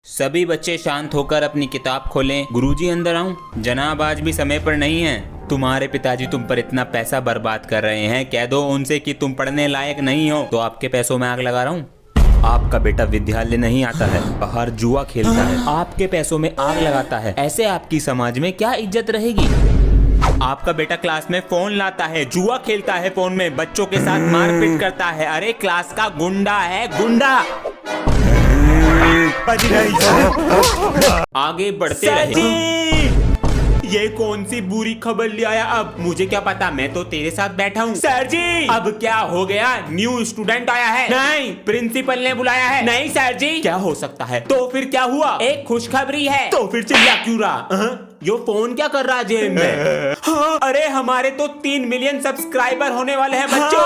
सभी बच्चे शांत होकर अपनी किताब खोलें। गुरुजी अंदर आऊं? जनाब आज भी समय पर नहीं है। तुम्हारे पिताजी तुम पर इतना पैसा बर्बाद कर रहे हैं, कह दो उनसे कि तुम पढ़ने लायक नहीं हो। तो आपके पैसों में आग लगा रहा हूँ। आपका बेटा विद्यालय नहीं आता है, बाहर जुआ खेलता है, आपके पैसों में आग लगाता है। ऐसे आपकी समाज में क्या इज्जत रहेगी? आपका बेटा क्लास में फोन लाता है, जुआ खेलता है फोन में, बच्चों के साथ मारपीट करता है। अरे क्लास का गुंडा है, गुंडा। आगे बढ़ते रहे। ये कौन सी बुरी खबर ले आया? अब मुझे क्या पता, मैं तो तेरे साथ बैठा हूँ। सर जी अब क्या हो गया? न्यू स्टूडेंट आया है? नहीं, प्रिंसिपल ने बुलाया है। नहीं सर जी। क्या हो सकता है? तो फिर क्या हुआ? एक खुशखबरी है। तो फिर चिल्ला क्यों रहा? यो फोन क्या कर रहा है जेब में? हाँ, अरे हमारे तो 3 मिलियन सब्सक्राइबर होने वाले हैं बच्चों।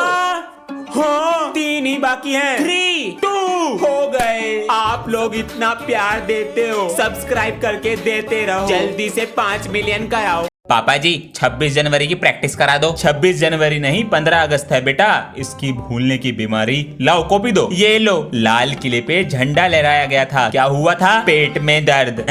हाँ, 3 ही बाकी हैं। 3, 2 हो गए। आप लोग इतना प्यार देते हो, सब्सक्राइब करके देते रहो। जल्दी से 5 मिलियन का आओ। पापा जी 26 जनवरी की प्रैक्टिस करा दो। 26 जनवरी नहीं 15 अगस्त है बेटा। इसकी भूलने की बीमारी। लाओ कॉपी दो। ये लो। लाल किले पे झंडा लहराया गया था। क्या हुआ था? पेट में दर्द।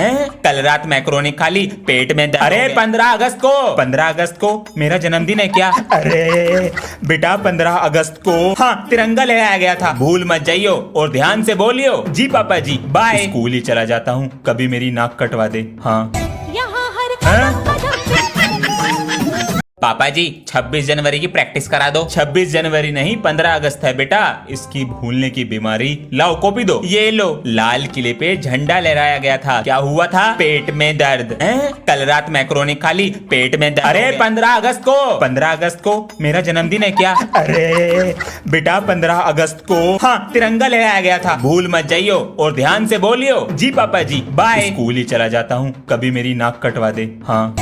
कल रात मैक्रोनी खा ली, पेट में दर्द। अरे 15 अगस्त को। 15 अगस्त को मेरा जन्मदिन है क्या? अरे बेटा 15 अगस्त को हाँ तिरंगा लहराया गया था। भूल मत जाइयो और ध्यान से बोलियो। जी पापा जी बाय। स्कूल ही चला जाता हूँ, कभी मेरी नाक कटवा दे। हाँ पापा जी 26 जनवरी की प्रैक्टिस करा दो। 26 जनवरी नहीं 15 अगस्त है बेटा। इसकी भूलने की बीमारी। लाओ कॉपी दो। ये लो। लाल किले पे झंडा लहराया गया था। क्या हुआ था? पेट में दर्द। कल रात मैक्रोनी खा ली, पेट में दर्द। अरे 15 अगस्त को। 15 अगस्त को मेरा जन्मदिन है क्या? अरे बेटा 15 अगस्त को हाँ तिरंगा लहराया गया था। भूल मत जाइयो और ध्यान से बोलियो। जी पापा जी बाय। स्कूल ही चला जाता हूँ, कभी मेरी नाक कटवा दे। हाँ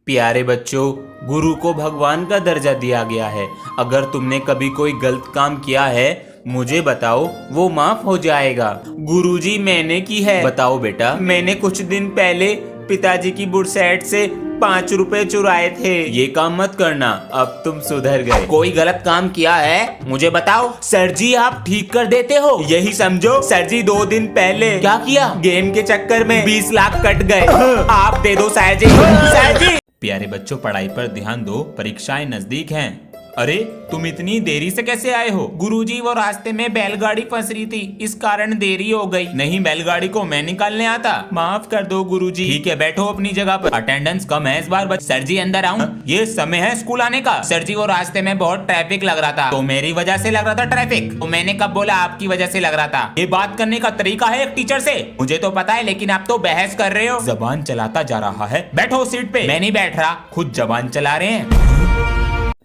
प्यारे बच्चों, गुरु को भगवान का दर्जा दिया गया है। अगर तुमने कभी कोई गलत काम किया है मुझे बताओ, वो माफ हो जाएगा। गुरुजी मैंने की है। बताओ बेटा। मैंने कुछ दिन पहले पिताजी की बुरसैट से 5 रुपए चुराए थे। ये काम मत करना, अब तुम सुधर गए। कोई गलत काम किया है मुझे बताओ। सर जी आप ठीक कर देते हो, यही समझो। सर जी 2 दिन पहले क्या किया? गेम के चक्कर में 20 लाख कट गए। आप दे दो सर जी। सर जी प्यारे बच्चों पढ़ाई पर ध्यान दो, परीक्षाएं नजदीक हैं। अरे तुम इतनी देरी से कैसे आए हो? गुरुजी वो रास्ते में बैलगाड़ी फंस रही थी, इस कारण देरी हो गई। नहीं बैलगाड़ी को मैं निकालने आता। माफ कर दो गुरुजी। ठीक है बैठो अपनी जगह पर। अटेंडेंस कम है इस बार। सर जी अंदर आऊं? ये समय है स्कूल आने का। सर जी वो रास्ते में बहुत ट्रैफिक लग रहा था। तो मेरी वजह से लग रहा था ट्रैफिक? तो मैंने कब बोला आपकी वजह से लग रहा था? ये बात करने का तरीका है एक टीचर से। मुझे तो पता है लेकिन आप तो बहस कर रहे हो। जबान चलाता जा रहा है। बैठो सीट पे। मैं नहीं बैठ रहा, खुद जबान चला रहे हैं।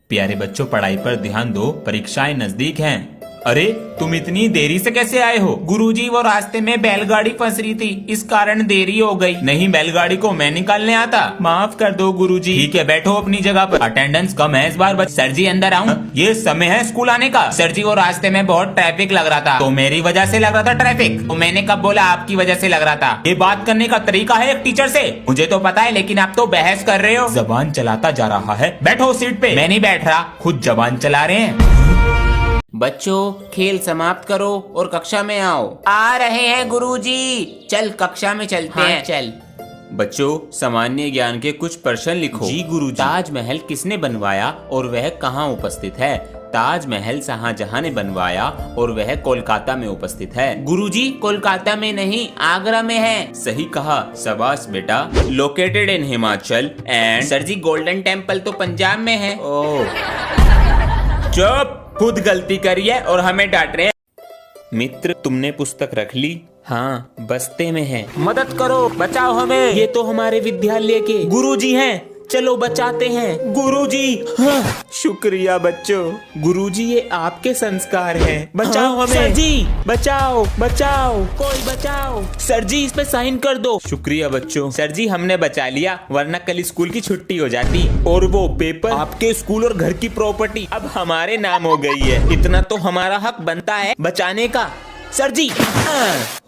प्यारे बच्चों पढ़ाई पर ध्यान दो, परीक्षाएं नजदीक हैं। अरे तुम इतनी देरी से कैसे आए हो? गुरुजी वो रास्ते में बैलगाड़ी फंस रही थी, इस कारण देरी हो गई। नहीं बैलगाड़ी को मैं निकालने आता। माफ कर दो गुरुजी। ठीक है बैठो अपनी जगह पर। अटेंडेंस कम है इस बार। सर जी अंदर आऊं? ये समय है स्कूल आने का। सर जी वो रास्ते में बहुत ट्रैफिक लग रहा था। तो मेरी वजह से लग रहा था ट्रैफिक? तो मैंने कब बोला आपकी वजह से लग रहा था? ये बात करने का तरीका है एक टीचर से। मुझे तो पता है लेकिन आप तो बहस कर रहे हो। जबान चलाता जा रहा है। बैठो सीट पे। मैं नहीं बैठ रहा, खुद जबान चला रहे हैं। बच्चों खेल समाप्त करो और कक्षा में आओ। आ रहे हैं गुरुजी। चल कक्षा में चलते हैं। चल बच्चों सामान्य ज्ञान के कुछ प्रश्न लिखो। जी गुरुजी। ताजमहल किसने बनवाया और वह कहाँ उपस्थित है? ताजमहल शाहजहां ने बनवाया और वह कोलकाता में उपस्थित है। गुरुजी कोलकाता में नहीं आगरा में है। सही कहा, शाबाश बेटा। Located in Himachal and. Sir ji Golden Temple तो पंजाब में है। ओह चुप, खुद गलती करी है और हमें डांट रहे हैं। मित्र तुमने पुस्तक रख ली? हाँ बस्ते में है। मदद करो, बचाओ हमें। ये तो हमारे विद्यालय के गुरुजी हैं, चलो बचाते हैं। गुरुजी हाँ। शुक्रिया बच्चों। गुरुजी ये आपके संस्कार हैं। बचाओ हमें। सर जी बचाओ बचाओ, कोई बचाओ। सर जी इस पे साइन कर दो। शुक्रिया बच्चों। सर जी हमने बचा लिया, वरना कल स्कूल की छुट्टी हो जाती और वो पेपर आपके स्कूल और घर की प्रॉपर्टी अब हमारे नाम हो गई है। इतना तो हमारा हक बनता है बचाने का। सर जी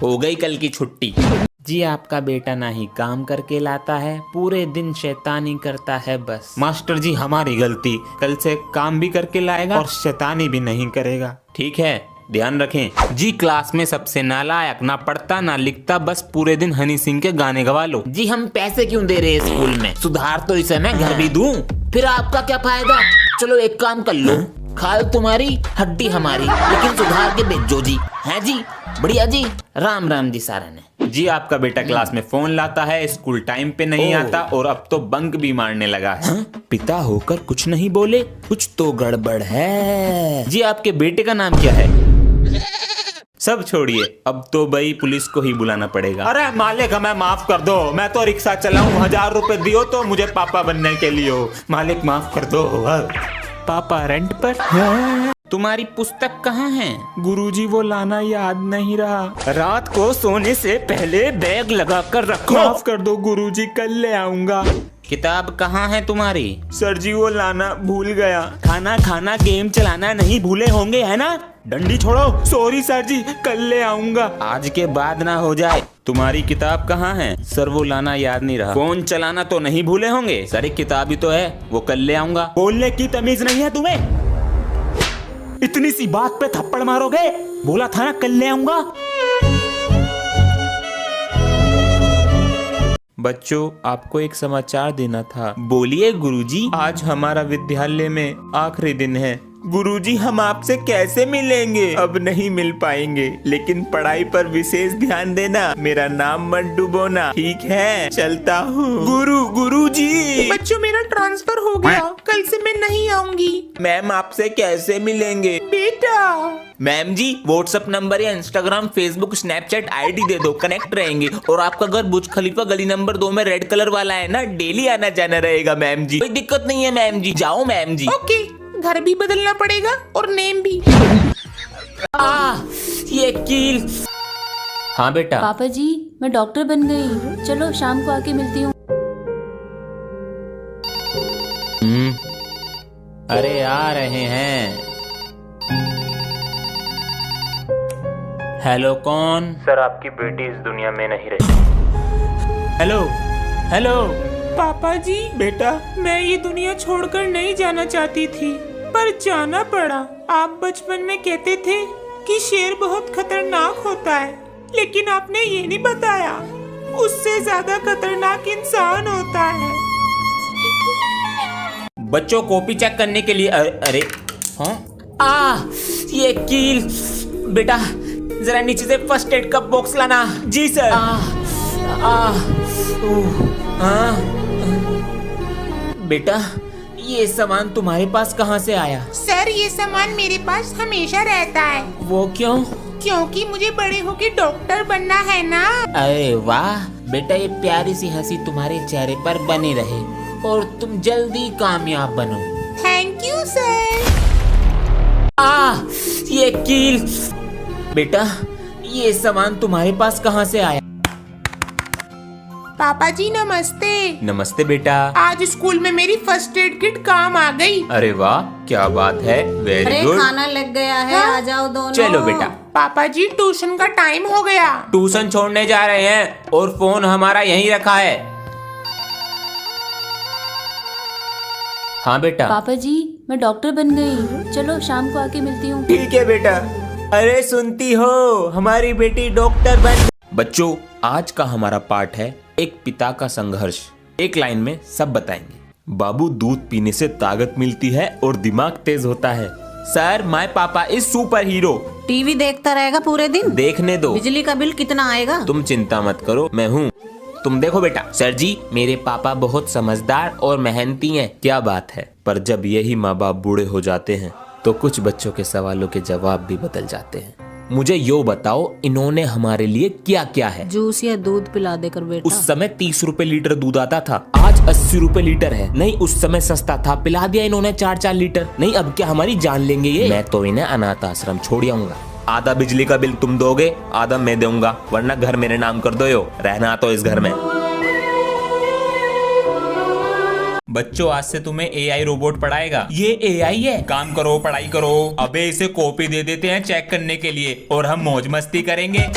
हो गई कल की छुट्टी। जी आपका बेटा ना ही काम करके लाता है, पूरे दिन शैतानी करता है बस। मास्टर जी हमारी गलती, कल से काम भी करके लाएगा और शैतानी भी नहीं करेगा। ठीक है ध्यान रखें। जी क्लास में सबसे नालायक, ना पढ़ता ना लिखता, बस पूरे दिन हनी सिंह के गाने गवा लो। जी हम पैसे क्यों दे रहे हैं स्कूल में? सुधार तो इसे मैं घर भी दूं। फिर आपका क्या फायदा? चलो एक काम कर लो, खाल तुम्हारी हड्डी हमारी, लेकिन सुधार के भेजो जी। हैं जी? बढ़िया जी। राम राम जी सारा ने। जी आपका बेटा क्लास में फोन लाता है, स्कूल टाइम पे नहीं आता और अब तो बंक भी मारने लगा है। पिता होकर कुछ नहीं बोले, कुछ तो गड़बड़ है। जी आपके बेटे का नाम क्या है? सब छोड़िए, अब तो भाई पुलिस को ही बुलाना पड़ेगा। अरे मालिक हमें माफ कर दो, मैं तो रिक्शा चलाऊं, 1000 रुपए दियो तो मुझे पापा बनने के लिए हो। मालिक माफ कर दो। पापा रेंट पर? तुम्हारी पुस्तक कहाँ है? गुरुजी वो लाना याद नहीं रहा। रात को सोने से पहले बैग लगा कर रखो। माफ कर दो गुरुजी, कल ले आऊंगा। किताब कहाँ है तुम्हारी? सर जी वो लाना भूल गया। खाना खाना गेम चलाना नहीं भूले होंगे, है ना? डंडी छोड़ो। सॉरी सर जी, कल ले आऊंगा। आज के बाद ना हो जाए। तुम्हारी किताब कहाँ है? सर वो लाना याद नहीं रहा। फोन चलाना तो नहीं भूले होंगे? सर एक किताब ही तो है, वो कल ले आऊंगा। बोलने की तमीज नहीं है तुम्हें? इतनी सी बात पे थप्पड़ मारोगे? बोला था ना कल ले आऊंगा। बच्चों आपको एक समाचार देना था। बोलिए गुरुजी। आज हमारा विद्यालय में आखिरी दिन है। गुरुजी हम आपसे कैसे मिलेंगे? अब नहीं मिल पाएंगे, लेकिन पढ़ाई पर विशेष ध्यान देना। मेरा नाम मत डुबोना, ठीक है? चलता हूँ। गुरुजी। बच्चों मेरा ट्रांसफर हो गया, कल से मैं नहीं आऊंगी। मैम आपसे कैसे मिलेंगे? बेटा। मैम जी व्हाट्सएप नंबर या इंस्टाग्राम, फेसबुक, स्नैपचैट आईडी दे दो, कनेक्ट रहेंगे। और आपका घर बुर्ज खलीफा गली नंबर 2 में रेड कलर वाला है ना, डेली आना जाना रहेगा मैम जी। कोई दिक्कत नहीं है मैम जी, जाओ मैम जी। ओके, घर भी बदलना पड़ेगा और नेम भी। ये कील। हाँ बेटा। पापा जी मैं डॉक्टर बन गई, चलो शाम को आके मिलती हूँ। अरे आ रहे हैं। हेलो कौन? सर आपकी बेटी इस दुनिया में नहीं रही। Hello hello. पापा जी बेटा मैं ये दुनिया छोड़कर नहीं जाना चाहती थी, पर जाना पड़ा। आप बचपन में कहते थे कि शेर बहुत खतरनाक होता है, लेकिन आपने ये नहीं बताया उससे ज्यादा खतरनाक इंसान होता है। बच्चों कॉपी चेक करने के लिए अरे हाँ ये कील। बेटा जरा नीचे से फर्स्ट एड का बॉक्स लाना। जी सर। बेटा ये सामान तुम्हारे पास कहाँ से आया? सर ये सामान मेरे पास हमेशा रहता है। वो क्यों? क्योंकि मुझे बड़े होके डॉक्टर बनना है ना। अरे वाह बेटा, ये प्यारी सी हंसी तुम्हारे चेहरे पर बनी रहे और तुम जल्दी कामयाब बनो। Thank you sir. ये कील। बेटा ये सामान तुम्हारे पास कहाँ से आया? पापा जी नमस्ते। नमस्ते बेटा। आज स्कूल में मेरी फर्स्ट एड किट काम आ गई। अरे वाह क्या बात है, वेरी गुड। खाना लग गया है, आ जाओ दोनों। चलो बेटा। पापा जी ट्यूशन का टाइम हो गया। ट्यूशन छोड़ने जा रहे हैं और फोन हमारा यहीं रखा है। हाँ बेटा। पापा जी मैं डॉक्टर बन गई, चलो शाम को आके मिलती हूँ। ठीक है बेटा। अरे सुनती हो, हमारी बेटी डॉक्टर बन। बच्चों आज का हमारा पाठ है एक पिता का संघर्ष। एक लाइन में सब बताएंगे। बाबू दूध पीने से ताकत मिलती है और दिमाग तेज होता है। सर माय पापा इज सुपर हीरो। टीवी देखता रहेगा पूरे दिन? देखने दो। बिजली का बिल कितना आएगा? तुम चिंता मत करो, मैं हूँ। तुम देखो बेटा। सर जी मेरे पापा बहुत समझदार और मेहनती हैं। क्या बात है, पर जब यही माँ बाप बूढ़े हो जाते हैं तो कुछ बच्चों के सवालों के जवाब भी बदल जाते हैं। मुझे यो बताओ इन्होंने हमारे लिए क्या क्या है? जूस या दूध पिला देकर बेटा। उस समय 30 रुपए लीटर दूध आता था, आज 80 रुपए लीटर है। नहीं उस समय सस्ता था, पिला दिया इन्होंने 4-4 लीटर। नहीं अब क्या हमारी जान लेंगे ये? मैं तो इन्हें अनाथ आश्रम छोड़ आऊंगा। आधा बिजली का बिल तुम दोगे, आधा मैं दूंगा, वरना घर मेरे नाम कर दो। यो रहना तो इस घर में। बच्चों आज से तुम्हें एआई रोबोट पढ़ाएगा। ये एआई है? काम करो पढ़ाई करो। अबे इसे कॉपी दे देते हैं चेक करने के लिए और हम मौज मस्ती करेंगे,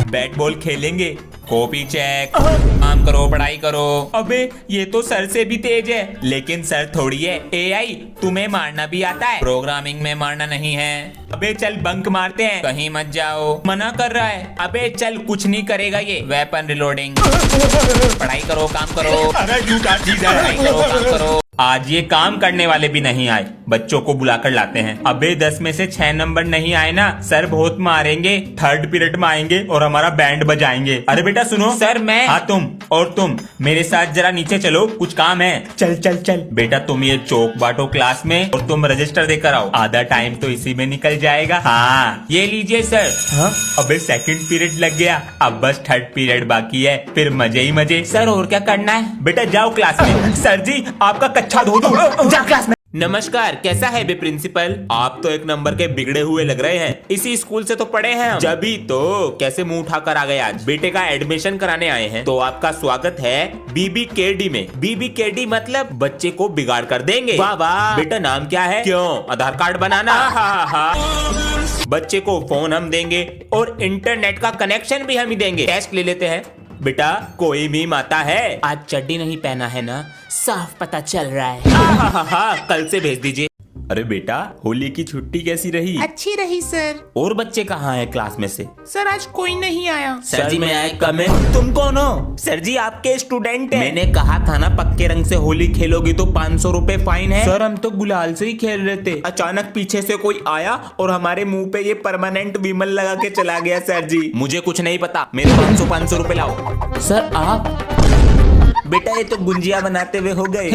बैट बॉल खेलेंगे, कॉपी चेक, काम करो, पढ़ाई करो। अबे ये तो सर से भी तेज है। लेकिन सर थोड़ी है एआई, तुम्हें मारना भी आता है। प्रोग्रामिंग में मारना नहीं है। अबे चल बंक मारते हैं, कहीं मत जाओ। मना कर रहा है। अबे चल, कुछ नहीं करेगा ये। Weapon reloading. पढ़ाई करो, काम करो। अरे झूठा चीज है। पढ़ाई करो, काम करो। आज ये काम करने वाले भी नहीं आए, बच्चों को बुलाकर लाते हैं। अबे 10 में से 6 नंबर नहीं आए ना, सर बहुत मारेंगे। थर्ड पीरियड में आएंगे और हमारा बैंड बजाएंगे। अरे बेटा सुनो। सर मैं। हाँ तुम, और तुम मेरे साथ जरा नीचे चलो, कुछ काम है। चल चल चल। बेटा तुम ये चौक बांटो क्लास में और तुम रजिस्टर देकर आओ। आधा टाइम तो इसी में निकल जाएगा। हाँ ये लीजिए सर। हाँ? अबे सेकंड पीरियड लग गया, अब बस थर्ड पीरियड बाकी है, फिर मजे ही मजे। सर और क्या करना है? बेटा जाओ क्लास में। सर जी आपका कच्चा धो दो। जा क्लास में। नमस्कार, कैसा है बे प्रिंसिपल? आप तो एक नंबर के बिगड़े हुए लग रहे हैं। इसी स्कूल से तो पढ़े हैं हम। जभी तो कैसे मुंह उठाकर आ गए आज? बेटे का एडमिशन कराने आए हैं, तो आपका स्वागत है BBKD में। BBKD मतलब बच्चे को बिगाड़ कर देंगे। वाह वाह। बेटा नाम क्या है? क्यों, आधार कार्ड बनाना? हाँ। बच्चे को फोन हम देंगे और इंटरनेट का कनेक्शन भी हम ही देंगे। टेस्ट ले लेते हैं। बेटा कोई मीम आता है? आज चड्डी नहीं पहना है ना, साफ पता चल रहा है। हाँ, कल से भेज दीजिए। अरे बेटा होली की छुट्टी कैसी रही? अच्छी रही सर। और बच्चे कहाँ हैं क्लास में से? सर आज कोई नहीं आया। सर जी मैं आए कम है। तुम कौन हो? सर जी आपके स्टूडेंट हैं। मैंने कहा था ना पक्के रंग से होली खेलोगी तो 500 रुपए फाइन है। सर हम तो गुलाल से ही खेल रहे थे, अचानक पीछे से कोई आया और हमारे मुंह पे ये परमानेंट विमल लगा के चला गया। सर जी मुझे कुछ नहीं पता, मेरे 500 रुपए लाओ। सर आप? बेटा ये तो गुंजिया बनाते हुए हो गए।